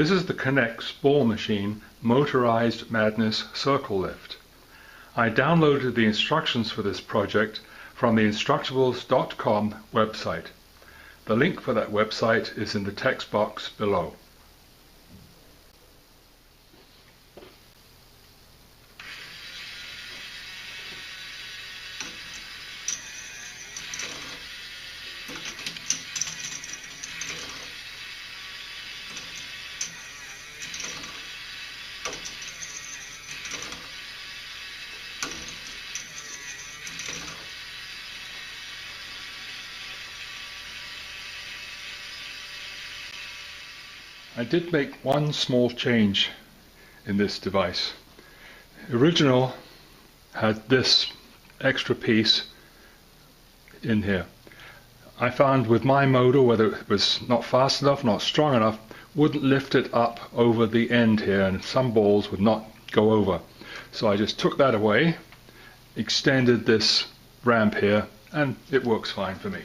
This is the K'NEX ball machine motorized madness circle lift. I downloaded the instructions for this project from the Instructables.com website. The link for that website is in the text box below. I did make one small change in this device. The original had this extra piece in here. I found with my motor, whether it was not fast enough, not strong enough, wouldn't lift it up over the end here, and some balls would not go over. So I just took that away, extended this ramp here, and it works fine for me.